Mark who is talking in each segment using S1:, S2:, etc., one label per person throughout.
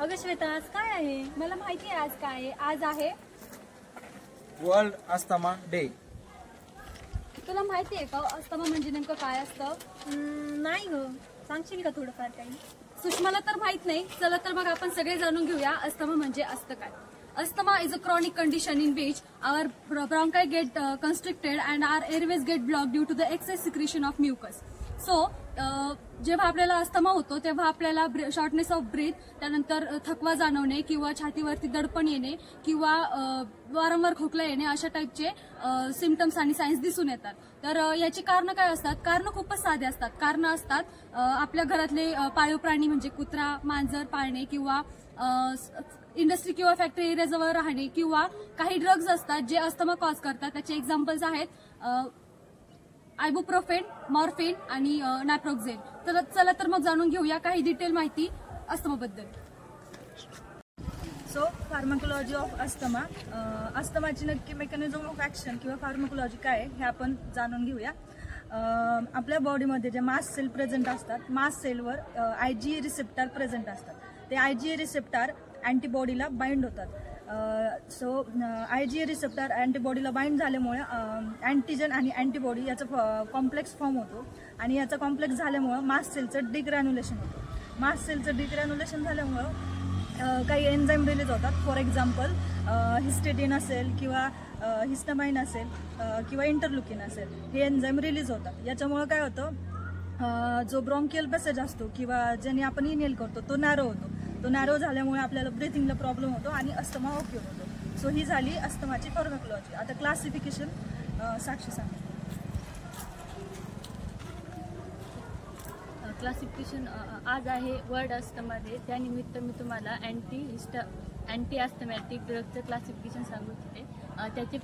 S1: अगं श्वेता, आज काय आहे? मला माहिती आहे आज काय आहे. आज आहे
S2: वर्ल्ड अस्थमा डे.
S1: तुला माहिती आहे का अस्थमा म्हणजे नेमकं काय असतं? नाही ग, सांगशील का थोडंफार काही? सुषमाला तर माहित नाही. चला तर मग आपण सगळे जाणून घेऊया अस्थमा म्हणजे असतं काय. Asthma is a chronic condition in which our bronchi get constricted and our airways get blocked due to the excess secretion of mucus. So, जेव्हा आपल्याला अस्थमा होतो तेव्हा आपल्याला शॉर्टनेस ऑफ ब्रीथ, त्यानंतर थकवा जाणवणे किंवा छातीवरती दडपण येणे किंवा वारंवार खोकला येणे अशा टाईपचे सिम्पटम्स आणि सायन्स दिसून येतात. तर याची कारणं काय असतात? कारणं खूपच साधे असतात. कारणं असतात आपल्या घरातले पाळीव प्राणी म्हणजे कुत्रा, मांजर पाळणे किंवा इंडस्ट्री किंवा फॅक्टरी एरियाजवळ राहणे किंवा काही ड्रग्ज असतात जे अस्थमा कॉज करतात. त्याचे एक्झाम्पल्स आहेत आयबुप्रोफेन, मॉर्फिन आणि नॅप्रोक्झेन. तर चला तर मग जाणून घेऊया काही डिटेल माहिती अस्थमाबद्दल.
S3: So pharmacology of asthma. अस्थमाची नक्की मेकॅनिझम ऑफ ऍक्शन किंवा फार्माकोलॉजी काय आहे हे आपण जाणून घेऊया. आपल्या बॉडीमध्ये जे मास्ट सेल प्रेझेंट असतात, मास्ट सेलवर IgE रिसेप्टर प्रेझेंट असतात. ते IgE रिसेप्टर अँटीबॉडीला बाइंड होतात. सो IgE रिसेप्टर अँटीबॉडीला बाइंड झाल्यामुळे अँटीजन आणि अँटीबॉडी याचा कॉम्प्लेक्स फॉर्म होतो आणि याचा कॉम्प्लेक्स झाल्यामुळे मास्ट सेलचं डिग्रॅन्युलेशन होतं. मास्ट सेलचं डिग्रॅन्युलेशन झाल्यामुळं काही एन्झाईम रिलीज होतात. फॉर एक्झाम्पल हिस्टेडिन असेल किंवा हिस्टामाइन असेल किंवा इंटरल्युकिन असेल, हे एन्झाईम रिलीज होतात. याच्यामुळं काय होतं, जो ब्रॉन्कियल पॅसेज असतो किंवा ज्याने आपण इनहेल करतो तो नॅरो होतो. तो नॅरो झाल्यामुळे आपल्याला ब्रीथिंगला प्रॉब्लेम होतो आणि अस्थमा ओके होतो. सो ही झाली अस्थमाची फार्माकोलॉजी. आता क्लासिफिकेशन साक्षी सांगा.
S4: क्लासिफिकेशन आज आहे वर्ल्ड अस्थमा डे. त्यानिमित्त मी तुम्हाला अँटी अस्थमॅटिक ड्रगचं क्लासिफिकेशन सांगू इच्छिते. त्याचे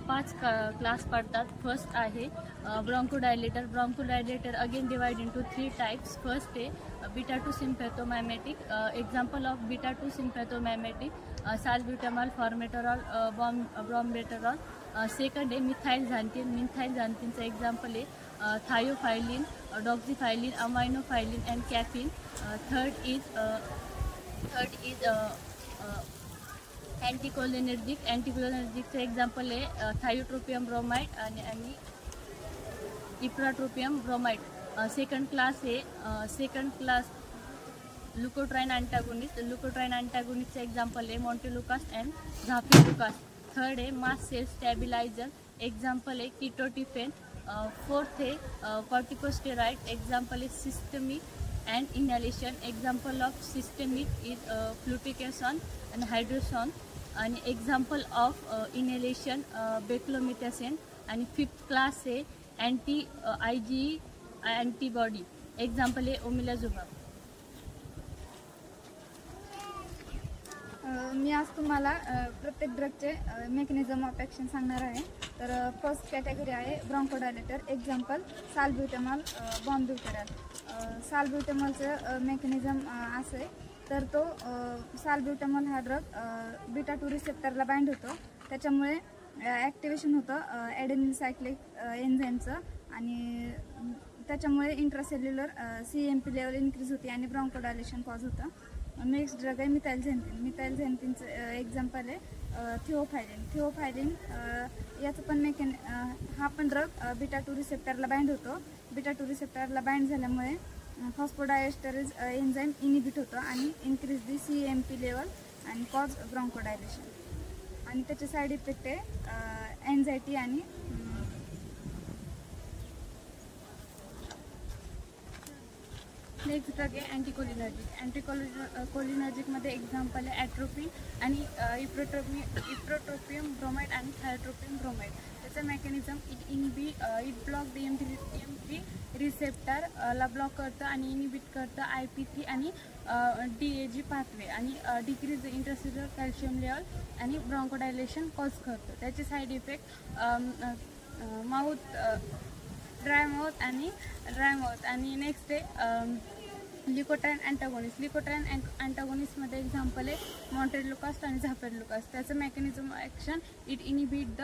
S4: 5 क्लास पडतात. फर्स्ट आहे bronchodilator. Bronchodilator again divide into 3 types. First आहे beta two sympathomimetic. Example of beta two sympathomimetic salbutamol, formoterol, bambuterol. Second आहे मिथाइलझॅन्थिन. मिथाइलझॅन्थिनचं एक्झाम्पल आहे theophylline, doxofylline, aminophylline and caffeine. Third is anticholinergic. अँटीकोलिनर्जिकचं एक्झाम्पल आहे थायोट्रोपियम ब्रोमाइड आणि ipratropium bromide. Second class leukotriene antagonist. Leukotriene अँटागोनिस्टचं example आहे montelukast and झाफिलुकास. Third आहे मास sale stabiliser. Example आहे किटोटिफेन. फोर्थ आहे कॉर्टिकोस्टेरॉइड. एक्झाम्पल आहे systemic and inhalation. Example of systemic is fluticasone आणि हायड्रोसॉन. आणि एक्झाम्पल ऑफ इनहेलेशन बेक्लोमिथॅसेन. आणि फिफ्थ क्लास आहे IgE अँटीबॉडी. एक्झाम्पल आहे ओमिलाझुमाब.
S5: मी आज तुम्हाला प्रत्येक ड्रगचे मेकॅनिझम ऑफ ॲक्शन सांगणार आहे. तर फर्स्ट कॅटेगरी आहे ब्रॉन्कोडायलेटर. एक्झाम्पल साल्ब्युटामॉल, बॉम्ब्युटेरॉल. साल्ब्युटामॉलचं मेकॅनिझम असं आहे, तर तो साल्ब्युटामॉल हा ड्रग बीटा-2 रिसेप्टरला बाइंड होतो. त्याच्यामुळे ॲक्टिवेशन होतं ॲडेनिल सायक्लिक एन्झाईमचं आणि त्याच्यामुळे इंट्रासेल्युलर CMP लेवल इन्क्रीज होते आणि ब्रॉन्कोडायलेशन कॉज होतं. नेक्स्ट ड्रग आहे मिथाइलझॅन्थिन. मिथाइलझॅन्थिनचं एक्झाम्पल आहे थिओफायलिन. थिओफायलिन याचं पण हा पण ड्रग बीटा-2 रिसेप्टरला बाइंड होतो. बीटा-2 रिसेप्टरला बाइंड झाल्यामुळे फॉस्फोडायस्टरेज एन्झाईम इनिबिट होतं आणि इन्क्रीज दी CMP लेवल आणि कॉज ब्रॉन्कोडायलेशन. आणि त्याचे साईड इफेक्ट आहे एन्झायटी आणि
S6: नेक्स्ट ड्रग आहे अँटीकोलिनर्जिक. अँटीकोलिनर्जिकमध्ये एक्झाम्पल आहे ॲट्रोपिन आणि इप्रोट्रोपियम ब्रोमाइड आणि थायोट्रोपियम ब्रोमाइड. त्याचं मेकॅनिझम इट ब्लॉक DMT रिसेप्टरला ब्लॉक करतं आणि इनिबिट करतं IP3 आणि DAG पाथवे आणि decrease the intracellular calcium level आणि ब्रॉन्कोडायलेशन कॉज करतं. त्याचे साईड इफेक्ट ड्राय माउथ आणि नेक्स्ट आहे लिकोट्राइन अँटागोनिस्ट. लिकोट्राइन अँटागोनिस्टमध्ये एक्झाम्पल आहे मॉन्टेलुकास आणि झाफेरलुकास. त्याचं mechanism action it inhibit the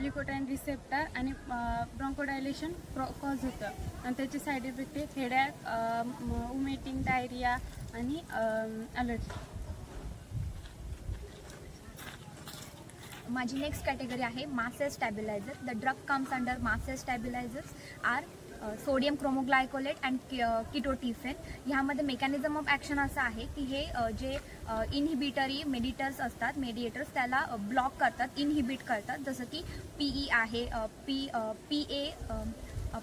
S6: leukotriene receptor आणि ब्रॉन्कोडायलेशन कॉज होतं. आणि त्याचे साईड इफेक्ट आहे हेडॅक, उमेटिंग, डायरिया आणि अलर्जी.
S7: माझी नेक्स्ट कॅटेगरी आहे mast cell stabiliser. The drug comes under mast cell stabilisers are sodium cromoglycate and ketotifen. ह्यामध्ये mechanism of action असं आहे की हे जे इनहिबिटरी मेडिएटर्स त्याला ब्लॉक करतात, इनहिबिट करतात. जसं की PE आहे,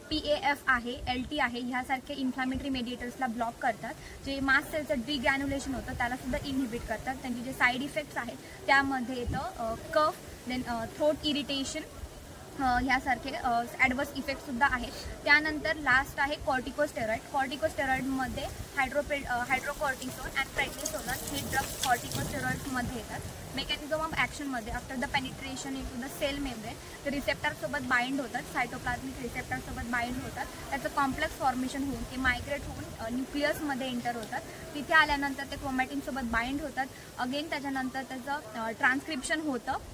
S7: PAF आहे, LT आहे, ह्यासारखे इन्फ्लॅमेटरी मेडिएटर्सला ब्लॉक करतात. जे मास्ट सेलचं डिग्रॅन्युलेशन होतं त्याला सुद्धा इनहिबिट करतात. त्यांचे जे साईड इफेक्ट्स आहेत त्यामध्ये येतं कफ, देन थ्रोट इरिटेशन, ह्यासारखे ॲडवर्स इफेक्टसुद्धा आहेत. त्यानंतर लास्ट आहे कॉर्टिकोस्टेरॉइड. कॉर्टिकोस्टेरॉइडमध्ये हायड्रोकॉर्टिसोन अँड प्रेडनिसोलन हे ड्रग्स कॉर्टिकोस्टेरॉइड्समध्ये येतात. मेकॅनिझम ऑफ ॲक्शनमध्ये after the penetration into the cell membrane ते रिसेप्टरसोबत बाइंड होतात, सायटोप्लाझमिक रिसेप्टरसोबत बाइंड होतात. त्याचं कॉम्प्लेक्स फॉर्मेशन होऊन ते मायग्रेट होऊन न्यूक्लियसमध्ये एंटर होतात. तिथे आल्यानंतर ते क्रोमॅटिनसोबत बाइंड होतात. अगेन त्याच्यानंतर त्याचं ट्रान्स्क्रिप्शन होतं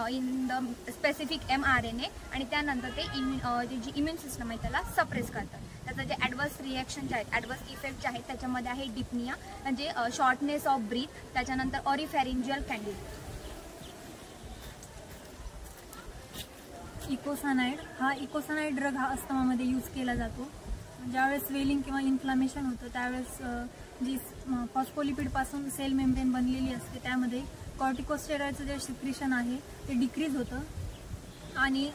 S7: इन द स्पेसिफिक mRNA आणि त्यानंतर ते जी इम्युन सिस्टम आहे त्याला सप्रेस करतात. त्याचं जे ॲडवर्स रिॲक्शन जे आहेत, ॲडवर्स इफेक्ट जे आहेत त्याच्यामध्ये आहे डिप्निया म्हणजे शॉर्टनेस ऑफ ब्रीथ, त्याच्यानंतर ऑरिफॅरिंजियल कॅन्डिड.
S8: इकोसानाइड ड्रग हा अस्थमामध्ये यूज केला जातो. ज्यावेळेस स्वेलिंग किंवा इन्फ्लामेशन होतं त्यावेळेस जी फॉस्फोलिपिडपासून सेल मेम्ब्रेन बनलेली असते त्यामध्ये कॉर्टिकोस्टेरॉइडचं जे सिक्रिशन आहे ते डिक्रीज होतं आणि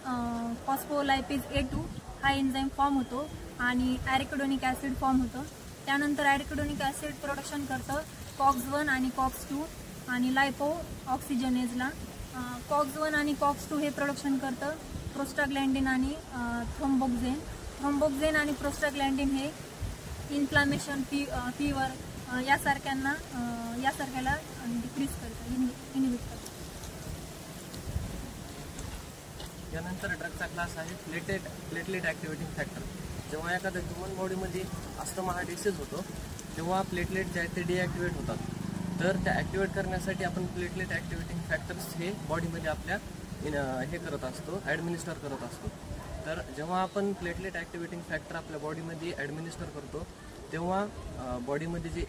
S8: फॉस्फोलायपेज A2 हा एन्झाईम फॉर्म होतो आणि ॲरिकिडोनिक ॲसिड फॉर्म होतं. त्यानंतर ॲरिकिडोनिक ॲसिड प्रोडक्शन करतं COX-1 आणि COX-2 आणि लायपो ऑक्सिजनेजला. COX-1 आणि COX-2 हे प्रोडक्शन करतं प्रोस्टाग्लँडिन आणि थ्रोम्बोक्झेन आणि प्रोस्टाग्लँडिन हे इन्फ्लामेशन, फीवर यासारख्याला डिक्रीज करतं, इनहिबिट करतं.
S9: यानंतर ड्रगचा क्लास आहे प्लेटलेट ॲक्टिव्हेटिंग फॅक्टर. जेव्हा एखाद्या ह्युमन बॉडीमध्ये अस्थमा हा डिसीज होतो तेव्हा प्लेटलेट जे आहेत ते डिॲक्टिवेट होतात. तर त्या ॲक्टिवेट करण्यासाठी आपण प्लेटलेट ॲक्टिव्हेटिंग फॅक्टर्स हे बॉडीमध्ये आपल्या हे करत असतो, ॲडमिनिस्टर करत असतो. तर जेव्हा आपण प्लेटलेट ॲक्टिव्हेटिंग फॅक्टर आपल्या बॉडीमध्ये ॲडमिनिस्टर करतो तेव्हा बॉडीमध्ये जे